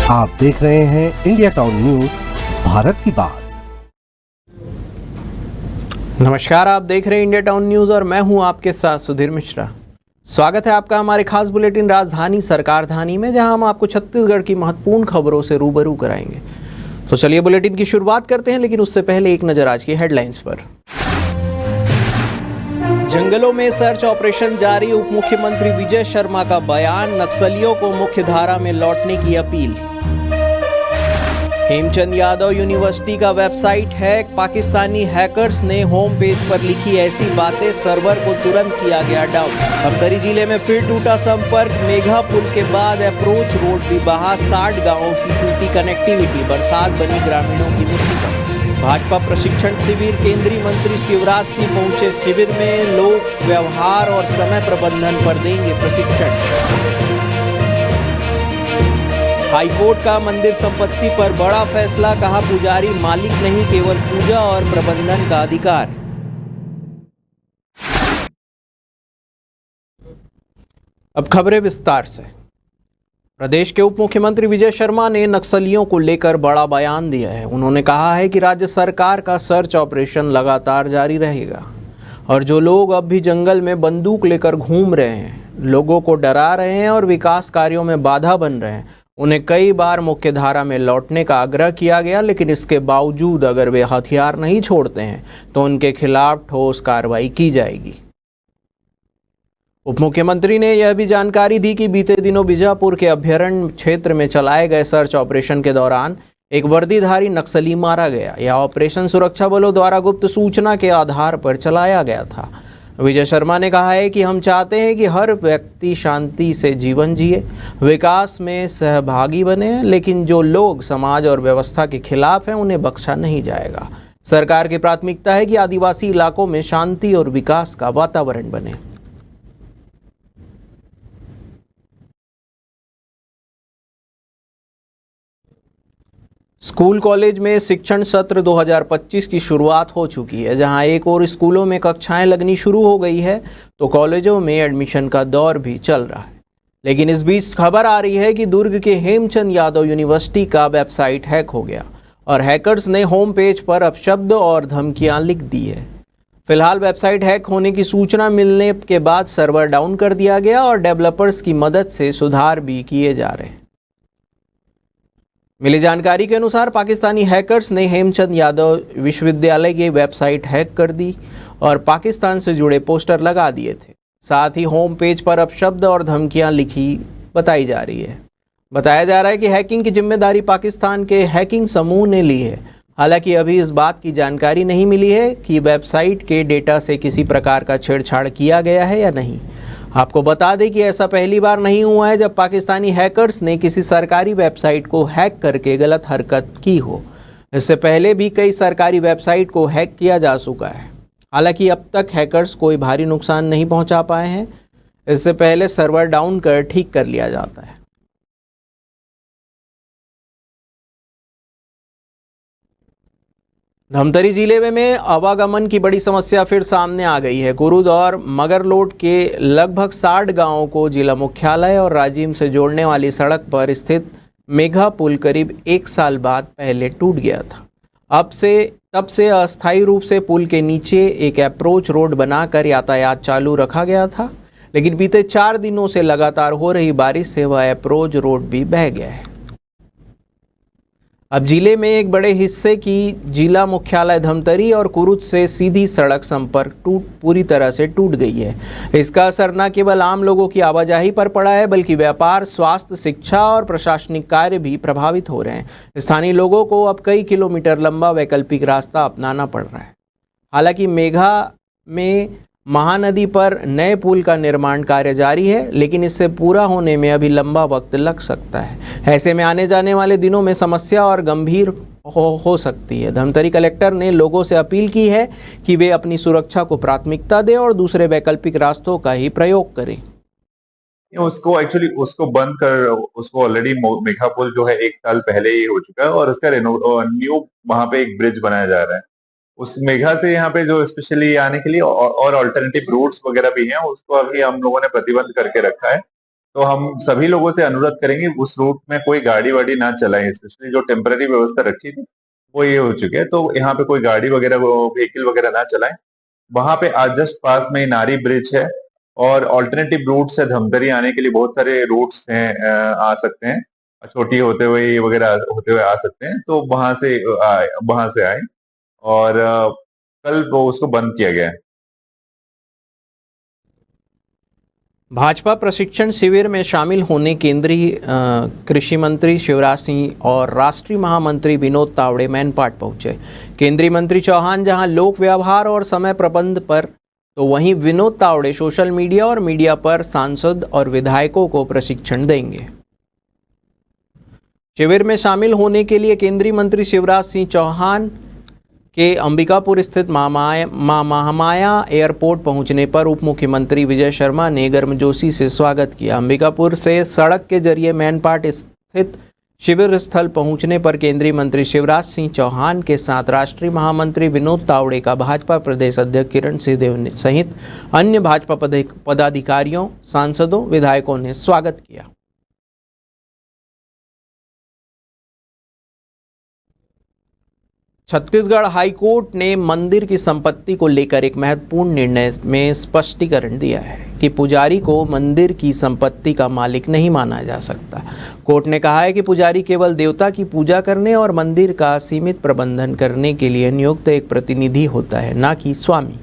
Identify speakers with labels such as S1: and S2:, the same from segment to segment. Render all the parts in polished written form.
S1: आप देख रहे हैं इंडिया टाउन न्यूज, भारत की बात।
S2: नमस्कार, आप देख रहे हैं इंडिया टाउन न्यूज और मैं हूं आपके साथ सुधीर मिश्रा। स्वागत है आपका हमारे खास बुलेटिन राजधानी सरकारधानी में, जहां हम आपको छत्तीसगढ़ की महत्वपूर्ण खबरों से रूबरू कराएंगे। तो चलिए बुलेटिन की शुरुआत करते हैं, लेकिन उससे पहले एक नजर आज की हेडलाइंस पर। जंगलों में सर्च ऑपरेशन जारी, उप मुख्यमंत्री विजय शर्मा का बयान, नक्सलियों को मुख्य धारा में लौटने की अपील। हेमचंद यादव यूनिवर्सिटी का वेबसाइट हैक, पाकिस्तानी हैकर्स ने होम पेज पर लिखी ऐसी बातें, सर्वर को तुरंत किया गया डाउन। धमतरी जिले में फिर टूटा संपर्क, मेघा पुल के बाद अप्रोच रोड भी बहा, 60 गांवों की टूटी कनेक्टिविटी, बरसात बनी ग्रामीणों की मुसीबत। भाजपा प्रशिक्षण शिविर, केंद्रीय मंत्री शिवराज सिंह पहुंचे शिविर में, लोक व्यवहार और समय प्रबंधन पर देंगे प्रशिक्षण। हाईकोर्ट का मंदिर संपत्ति पर बड़ा फैसला, कहा पुजारी मालिक नहीं, केवल पूजा और प्रबंधन का अधिकार। अब खबरें विस्तार से। प्रदेश के उप मुख्यमंत्री विजय शर्मा ने नक्सलियों को लेकर बड़ा बयान दिया है। उन्होंने कहा है कि राज्य सरकार का सर्च ऑपरेशन लगातार जारी रहेगा और जो लोग अब भी जंगल में बंदूक लेकर घूम रहे हैं, लोगों को डरा रहे हैं और विकास कार्यों में बाधा बन रहे हैं, उन्हें कई बार मुख्य धारा में लौटने का आग्रह किया गया, लेकिन इसके बावजूद अगर वे हथियार नहीं छोड़ते हैं तो उनके खिलाफ ठोस कार्रवाई की जाएगी। उप मुख्यमंत्री ने यह भी जानकारी दी कि बीते दिनों बीजापुर के अभयारण्य क्षेत्र में चलाए गए सर्च ऑपरेशन के दौरान एक वर्दीधारी नक्सली मारा गया। यह ऑपरेशन सुरक्षा बलों द्वारा गुप्त सूचना के आधार पर चलाया गया था। विजय शर्मा ने कहा है कि हम चाहते हैं कि हर व्यक्ति शांति से जीवन जिए, विकास में सहभागी बने, लेकिन जो लोग समाज और व्यवस्था के खिलाफ हैं उन्हें बख्शा नहीं जाएगा। सरकार की प्राथमिकता है कि आदिवासी इलाकों में शांति और विकास का वातावरण बने। स्कूल कॉलेज में शिक्षण सत्र 2025 की शुरुआत हो चुकी है। जहां एक और स्कूलों में कक्षाएं लगनी शुरू हो गई है, तो कॉलेजों में एडमिशन का दौर भी चल रहा है। लेकिन इस बीच खबर आ रही है कि दुर्ग के हेमचंद यादव यूनिवर्सिटी का वेबसाइट हैक हो गया और हैकर्स ने होम पेज पर अपशब्द और धमकियां लिख दी है। फिलहाल वेबसाइट हैक होने की सूचना मिलने के बाद सर्वर डाउन कर दिया गया और डेवलपर्स की मदद से सुधार भी किए जा रहे हैं। मिली जानकारी के अनुसार पाकिस्तानी हैकर्स ने हेमचंद यादव विश्वविद्यालय की वेबसाइट हैक कर दी और पाकिस्तान से जुड़े पोस्टर लगा दिए थे। साथ ही होम पेज पर अपशब्द और धमकियां लिखी बताई जा रही है। बताया जा रहा है कि हैकिंग की जिम्मेदारी पाकिस्तान के हैकिंग समूह ने ली है। हालांकि अभी इस बात की जानकारी नहीं मिली है कि वेबसाइट के डेटा से किसी प्रकार का छेड़छाड़ किया गया है या नहीं। आपको बता दें कि ऐसा पहली बार नहीं हुआ है जब पाकिस्तानी हैकर्स ने किसी सरकारी वेबसाइट को हैक करके गलत हरकत की हो। इससे पहले भी कई सरकारी वेबसाइट को हैक किया जा चुका है। हालांकि अब तक हैकर्स कोई भारी नुकसान नहीं पहुंचा पाए हैं। इससे पहले सर्वर डाउन कर ठीक कर लिया जाता है। धमतरी जिले में आवागमन की बड़ी समस्या फिर सामने आ गई है। कुरुद और मगरलोड के लगभग 60 गांवों को जिला मुख्यालय और राजिम से जोड़ने वाली सड़क पर स्थित मेघा पुल करीब 1 साल बाद पहले टूट गया था। तब से अस्थायी रूप से पुल के नीचे एक अप्रोच रोड बनाकर यातायात चालू रखा गया था, लेकिन बीते 4 दिनों से लगातार हो रही बारिश से वह अप्रोच रोड भी बह गया है। अब जिले में एक बड़े हिस्से की जिला मुख्यालय धमतरी और कुरुद से सीधी सड़क संपर्क पूरी तरह से टूट गई है। इसका असर न केवल आम लोगों की आवाजाही पर पड़ा है, बल्कि व्यापार, स्वास्थ्य, शिक्षा और प्रशासनिक कार्य भी प्रभावित हो रहे हैं। स्थानीय लोगों को अब कई किलोमीटर लंबा वैकल्पिक रास्ता अपनाना पड़ रहा है। हालांकि मेघा में महानदी पर नए पुल का निर्माण कार्य जारी है, लेकिन इससे पूरा होने में अभी लंबा वक्त लग सकता है। ऐसे में आने जाने वाले दिनों में समस्या और गंभीर हो सकती है। धमतरी कलेक्टर ने लोगों से अपील की है कि वे अपनी सुरक्षा को प्राथमिकता दें और दूसरे वैकल्पिक रास्तों का ही प्रयोग करें।
S3: उसको बंद कर, उसको ऑलरेडी मेघा पुल जो है 1 साल पहले ही हो चुका है और उसका न्यू वहां पे एक ब्रिज बनाया जा रहा है। उस मेघा से यहाँ पे जो स्पेशली आने के लिए और अल्टरनेटिव रूट्स वगैरह भी हैं, उसको अभी हम लोगों ने प्रतिबंध करके रखा है। तो हम सभी लोगों से अनुरोध करेंगे उस रूट में कोई गाड़ी वाड़ी ना चलाएं, स्पेशली जो टेम्पररी व्यवस्था रखी थी वो ये हो चुके हैं, तो यहाँ पे कोई गाड़ी वगैरह व्हीकल वगैरह ना चलाएं। वहां पे आज जस्ट पास में ही नारी ब्रिज है, और ऑल्टरनेटिव रूट्स है, धमतरी आने के लिए बहुत सारे रूट्स हैं, आ सकते हैं, छोटी होते हुए ये वगैरह होते हुए आ सकते हैं, तो वहां से आए। और कल वो उसको बंद किया गया है।
S2: भाजपा प्रशिक्षण शिविर में शामिल होने केंद्रीय कृषि मंत्री शिवराज सिंह और राष्ट्रीय महामंत्री विनोद तावड़े मैनपाट पहुंचे। केंद्रीय मंत्री चौहान जहां लोक व्यवहार और समय प्रबंध पर, तो वहीं विनोद तावड़े सोशल मीडिया और मीडिया पर सांसद और विधायकों को प्रशिक्षण देंगे। शिविर में शामिल होने के लिए केंद्रीय मंत्री शिवराज सिंह चौहान के अंबिकापुर स्थित मां महामाया एयरपोर्ट पहुंचने पर उप मुख्यमंत्री विजय शर्मा ने गर्मजोशी से स्वागत किया। अंबिकापुर से सड़क के जरिए मैनपाट स्थित शिविर स्थल पहुंचने पर केंद्रीय मंत्री शिवराज सिंह चौहान के साथ राष्ट्रीय महामंत्री विनोद तावड़े का भाजपा प्रदेश अध्यक्ष किरण सिंहदेव सहित अन्य भाजपा पदाधिकारियों, सांसदों, विधायकों ने स्वागत किया। छत्तीसगढ़ हाईकोर्ट ने मंदिर की संपत्ति को लेकर एक महत्वपूर्ण निर्णय में स्पष्टीकरण दिया है कि पुजारी को मंदिर की संपत्ति का मालिक नहीं माना जा सकता। कोर्ट ने कहा है कि पुजारी केवल देवता की पूजा करने और मंदिर का सीमित प्रबंधन करने के लिए नियुक्त एक प्रतिनिधि होता है, ना कि स्वामी।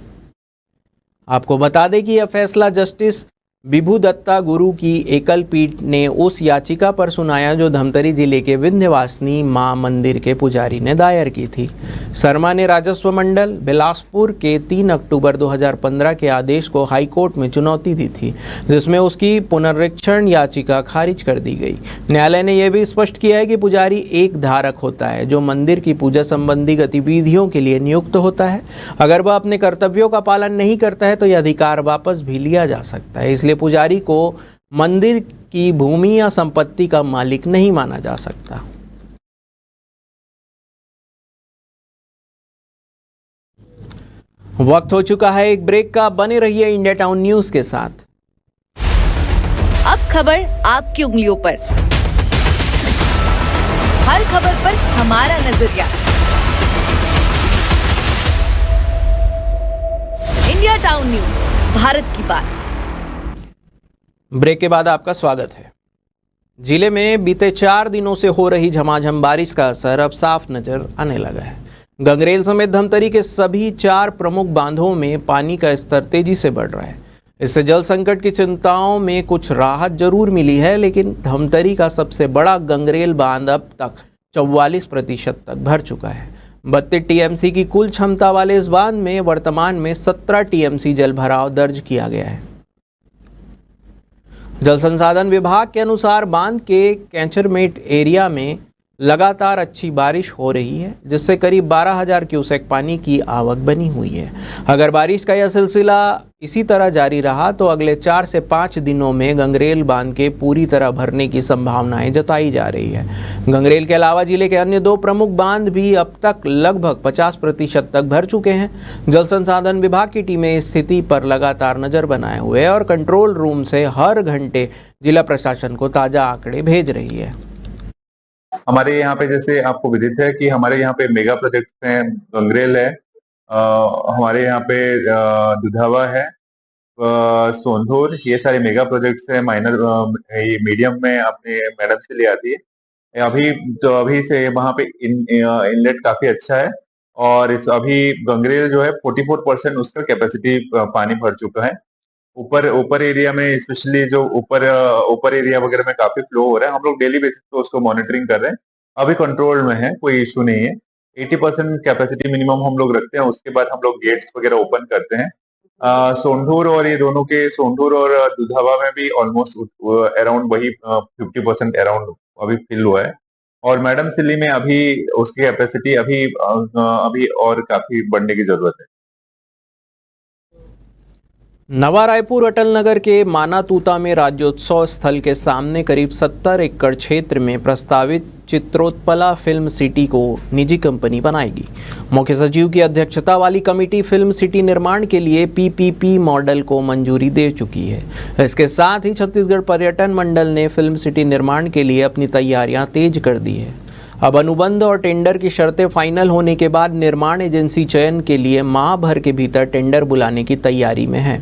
S2: आपको बता दें कि यह फैसला जस्टिस विभू दत्ता गुरु की एकल पीठ ने उस याचिका पर सुनाया जो धमतरी जिले के विंध्यवासिनी मां मंदिर के पुजारी ने दायर की थी। शर्मा ने राजस्व मंडल बिलासपुर के 3 अक्टूबर 2015 के आदेश को हाईकोर्ट में चुनौती दी थी, जिसमें उसकी पुनरीक्षण याचिका खारिज कर दी गई। न्यायालय ने यह भी स्पष्ट किया है कि पुजारी एक धारक होता है जो मंदिर की पूजा संबंधी गतिविधियों के लिए नियुक्त होता है। अगर वह अपने कर्तव्यों का पालन नहीं करता है तो यह अधिकार वापस भी लिया जा सकता है। इसलिए पुजारी को मंदिर की भूमि या संपत्ति का मालिक नहीं माना जा सकता। वक्त हो चुका है एक ब्रेक का। बने रहिए इंडिया टाउन न्यूज के साथ।
S4: अब खबर आपकी उंगलियों पर, हर खबर पर हमारा नजरिया। इंडिया टाउन न्यूज, भारत की बात।
S2: ब्रेक के बाद आपका स्वागत है। जिले में बीते 4 दिनों से हो रही झमाझम बारिश का असर अब साफ नजर आने लगा है। गंगरेल समेत धमतरी के सभी 4 प्रमुख बांधों में पानी का स्तर तेजी से बढ़ रहा है। इससे जल संकट की चिंताओं में कुछ राहत जरूर मिली है, लेकिन धमतरी का सबसे बड़ा गंगरेल बांध अब तक 44% तक भर चुका है। 32 टीएमसी की कुल क्षमता वाले इस बांध में वर्तमान में 17 टीएमसी जल भराव दर्ज किया गया है। जल संसाधन विभाग के अनुसार बांध के कैंचरमेंट एरिया में लगातार अच्छी बारिश हो रही है, जिससे करीब 12,000 क्यूसेक पानी की आवक बनी हुई है। अगर बारिश का यह सिलसिला इसी तरह जारी रहा तो अगले 4 से 5 दिनों में गंगरेल बांध के पूरी तरह भरने की संभावनाएं जताई जा रही है। गंगरेल के अलावा जिले के अन्य 2 प्रमुख बांध भी अब तक लगभग 50% तक भर चुके हैं। जल संसाधन विभाग की टीमें स्थिति पर लगातार नजर बनाए हुए और कंट्रोल रूम से हर घंटे जिला प्रशासन को ताजा आंकड़े भेज रही है।
S3: हमारे यहाँ पे जैसे आपको विदित है कि हमारे यहाँ पे मेगा प्रोजेक्ट्स हैं, गंगरेल है, हमारे यहाँ पे दुधावा है, सोंधोर, ये सारे मेगा प्रोजेक्ट्स हैं। माइनर ये मीडियम में अपने मैडम से ले आती है। अभी से वहाँ पे इनलेट काफी अच्छा है, और अभी गंगरेल जो है 44% उसका कैपेसिटी पानी भर चुका है। ऊपर एरिया में स्पेशली जो ऊपर एरिया वगैरह में काफी फ्लो हो रहा है। हम लोग डेली बेसिस पे उसको मॉनिटरिंग कर रहे हैं। अभी कंट्रोल में है, कोई इश्यू नहीं है। 80% कैपेसिटी मिनिमम हम लोग रखते हैं, उसके बाद हम लोग गेट्स वगैरह ओपन करते हैं। सोंढूर और ये दोनों के, सोंढूर और दुधावा में भी ऑलमोस्ट अराउंड वही 50% अराउंड अभी फिल हुआ है। और मैडम सिल्ली में अभी उसकी कैपेसिटी अभी और काफी बढ़ने की जरूरत है।
S2: नवा रायपुर अटल नगर के मानातूता में राज्योत्सव स्थल के सामने करीब 70 एकड़ क्षेत्र में प्रस्तावित चित्रोत्पला फिल्म सिटी को निजी कंपनी बनाएगी। मुख्य सचिव की अध्यक्षता वाली कमेटी फिल्म सिटी निर्माण के लिए पीपीपी मॉडल को मंजूरी दे चुकी है। इसके साथ ही छत्तीसगढ़ पर्यटन मंडल ने फिल्म सिटी निर्माण के लिए अपनी तैयारियां तेज कर दी है। अब अनुबंध और टेंडर की शर्तें फाइनल होने के बाद निर्माण एजेंसी चयन के लिए माह भर के भीतर टेंडर बुलाने की तैयारी में है।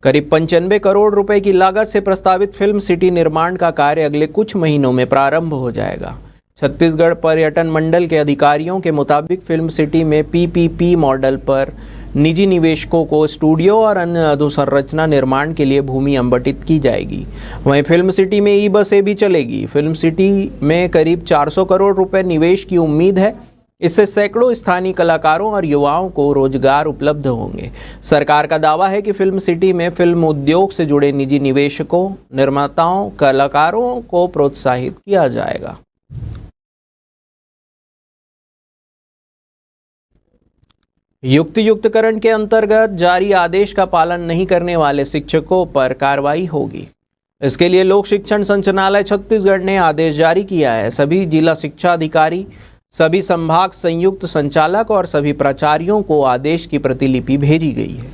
S2: करीब 95 करोड़ रुपए की लागत से प्रस्तावित फिल्म सिटी निर्माण का कार्य अगले कुछ महीनों में प्रारंभ हो जाएगा। छत्तीसगढ़ पर्यटन मंडल के अधिकारियों के मुताबिक फिल्म सिटी में पीपीपी मॉडल पर निजी निवेशकों को स्टूडियो और अन्य अधोसंरचना निर्माण के लिए भूमि आवंटित की जाएगी। वहीं फिल्म सिटी में ई बसें भी चलेगी। फिल्म सिटी में करीब 400 करोड़ रुपए निवेश की उम्मीद है। इससे सैकड़ों स्थानीय कलाकारों और युवाओं को रोजगार उपलब्ध होंगे। सरकार का दावा है कि फिल्म सिटी में फिल्म उद्योग से जुड़े निजी निवेशकों, निर्माताओं, कलाकारों को प्रोत्साहित किया जाएगा। युक्तियुक्तकरण के अंतर्गत जारी आदेश का पालन नहीं करने वाले शिक्षकों पर कार्रवाई होगी। इसके लिए लोक शिक्षण संचालनालय छत्तीसगढ़ ने आदेश जारी किया है। सभी जिला शिक्षा अधिकारी, सभी संभाग संयुक्त संचालक और सभी प्राचार्यों को आदेश की प्रतिलिपि भेजी गई है।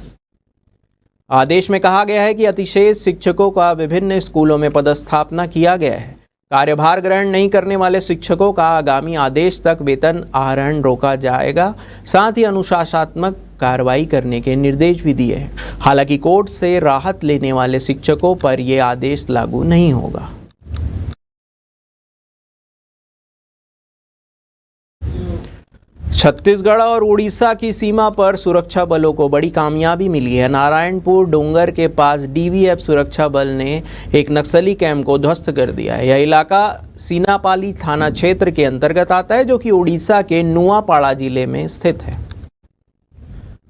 S2: आदेश में कहा गया है कि अतिशेष शिक्षकों का विभिन्न स्कूलों में पदस्थापना किया गया है। कार्यभार ग्रहण नहीं करने वाले शिक्षकों का आगामी आदेश तक वेतन आहरण रोका जाएगा। साथ ही अनुशासनात्मक कार्रवाई करने के निर्देश भी दिए हैं। हालांकि कोर्ट से राहत लेने वाले शिक्षकों पर यह आदेश लागू नहीं होगा। छत्तीसगढ़ और उड़ीसा की सीमा पर सुरक्षा बलों को बड़ी कामयाबी मिली है। नारायणपुर डोंगर के पास डीवीएफ सुरक्षा बल ने एक नक्सली कैंप को ध्वस्त कर दिया है। यह इलाका सीनापाली थाना क्षेत्र के अंतर्गत आता है, जो कि उड़ीसा के नुआपाड़ा जिले में स्थित है।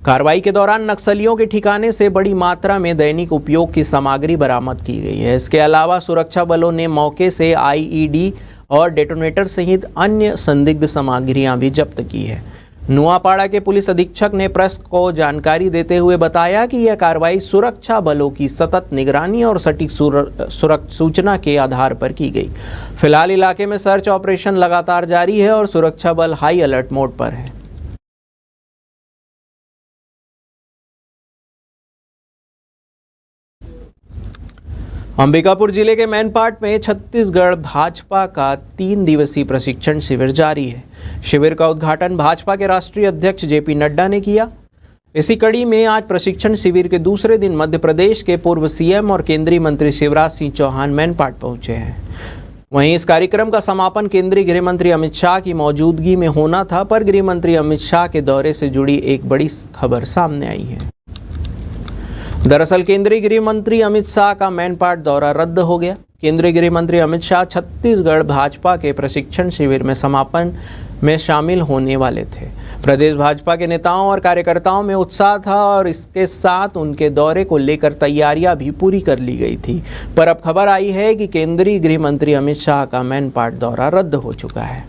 S2: कार्रवाई के दौरान नक्सलियों के ठिकाने से बड़ी मात्रा में दैनिक उपयोग की सामग्री बरामद की गई है। इसके अलावा सुरक्षा बलों ने मौके से आईईडी और डेटोनेटर सहित अन्य संदिग्ध सामग्रियां भी जब्त की है। नुआपाड़ा के पुलिस अधीक्षक ने प्रेस को जानकारी देते हुए बताया कि यह कार्रवाई सुरक्षा बलों की सतत निगरानी और सटीक सूचना के आधार पर की गई। फिलहाल इलाके में सर्च ऑपरेशन लगातार जारी है और सुरक्षा बल हाई अलर्ट मोड पर है। अंबिकापुर जिले के मैनपाट में छत्तीसगढ़ भाजपा का 3 दिवसीय प्रशिक्षण शिविर जारी है। शिविर का उद्घाटन भाजपा के राष्ट्रीय अध्यक्ष जेपी नड्डा ने किया। इसी कड़ी में आज प्रशिक्षण शिविर के दूसरे दिन मध्य प्रदेश के पूर्व सीएम और केंद्रीय मंत्री शिवराज सिंह चौहान मैनपाट पहुंचे हैं। वहीं इस कार्यक्रम का समापन केंद्रीय गृह मंत्री अमित शाह की मौजूदगी में होना था, पर गृह मंत्री अमित शाह के दौरे से जुड़ी एक बड़ी खबर सामने आई है। दरअसल केंद्रीय गृह मंत्री अमित शाह का मैनपाट दौरा रद्द हो गया। केंद्रीय गृह मंत्री अमित शाह छत्तीसगढ़ भाजपा के प्रशिक्षण शिविर में समापन में शामिल होने वाले थे। प्रदेश भाजपा के नेताओं और कार्यकर्ताओं में उत्साह था और इसके साथ उनके दौरे को लेकर तैयारियां भी पूरी कर ली गई थी। पर अब खबर आई है कि केंद्रीय गृह मंत्री अमित शाह का मैनपाट दौरा रद्द हो चुका है।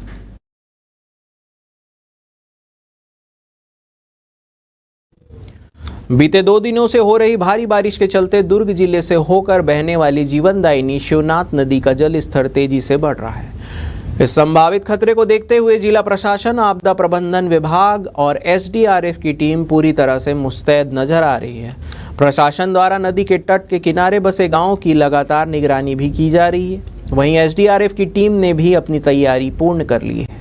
S2: बीते 2 दिनों से हो रही भारी बारिश के चलते दुर्ग जिले से होकर बहने वाली जीवनदायिनी शिवनाथ नदी का जल स्तर तेजी से बढ़ रहा है। इस संभावित खतरे को देखते हुए जिला प्रशासन, आपदा प्रबंधन विभाग और एसडीआरएफ की टीम पूरी तरह से मुस्तैद नजर आ रही है। प्रशासन द्वारा नदी के तट के किनारे बसे गांवों की लगातार निगरानी भी की जा रही है। वहीं एसडीआरएफ की टीम ने भी अपनी तैयारी पूर्ण कर ली है।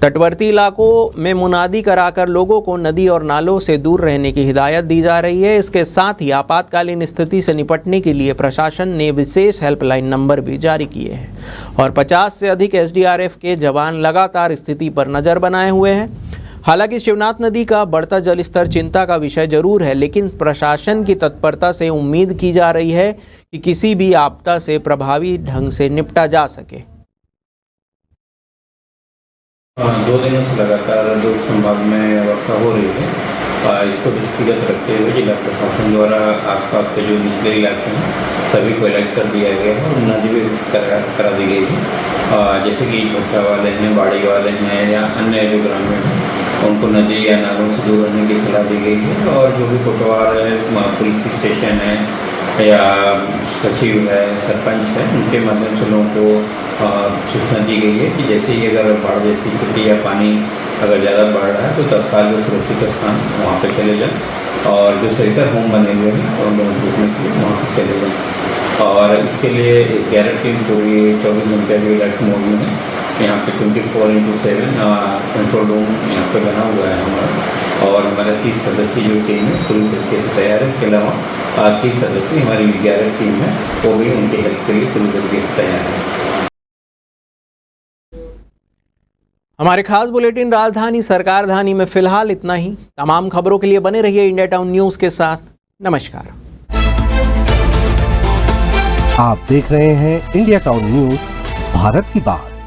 S2: तटवर्ती इलाकों में मुनादी कराकर लोगों को नदी और नालों से दूर रहने की हिदायत दी जा रही है। इसके साथ ही आपातकालीन स्थिति से निपटने के लिए प्रशासन ने विशेष हेल्पलाइन नंबर भी जारी किए हैं और 50 से अधिक एसडीआरएफ के जवान लगातार स्थिति पर नजर बनाए हुए हैं। हालांकि शिवनाथ नदी का बढ़ता जल स्तर चिंता का विषय जरूर है, लेकिन प्रशासन की तत्परता से उम्मीद की जा रही है कि किसी भी आपदा से प्रभावी ढंग से निपटा जा सके।
S5: 2 दिनों से लगातार दुर्ग संभाग में वर्षा हो रही है। इसको दृष्टिगत रखते हुए जिला प्रशासन द्वारा आसपास के जो निचले इलाके हैं सभी को अलर्ट कर दिया गया है और नदी भी करा दी गई है। जैसे कि झोपड़ा वाले हैं, बाड़ी वाले हैं या अन्य जो ग्रामीण हैं उनको नदी या नालों से दूर रहने की सलाह दी गई है। और जो भी कोटवार है, पुलिस स्टेशन है या सचिव है, सरपंच है, उनके माध्यम से लोगों को सूचना दी गई है कि जैसे ही अगर बाढ़ जैसी स्थिति या पानी अगर ज़्यादा बढ़ रहा है तो तत्काल जो सुरक्षित स्थान वहाँ पे चले जाएं और जो शेल्टर होम बने हुए हैं और लोगों को रुकने के लिए वहाँ पे चले जाएं। और इसके लिए इस 11 टीम पूरी 24 घंटे भी अलर्ट मोड में है। यहाँ पे 24/7 कंट्रोल रूम यहाँ पे बना हुआ है हमारा। और हमारे 30 सदस्यीय जो टीम है पूरी तरीके से तैयार है। इसके अलावा 30 सदस्य हमारी 11 टीम है, वो भी उनकी हेल्प के लिए पूरी तरीके से तैयार है।
S2: हमारे खास बुलेटिन राजधानी सरकार धानी में फिलहाल इतना ही। तमाम खबरों के लिए बने रहिए इंडिया टाउन न्यूज के साथ। नमस्कार।
S1: आप देख रहे हैं इंडिया टाउन न्यूज, भारत की बात।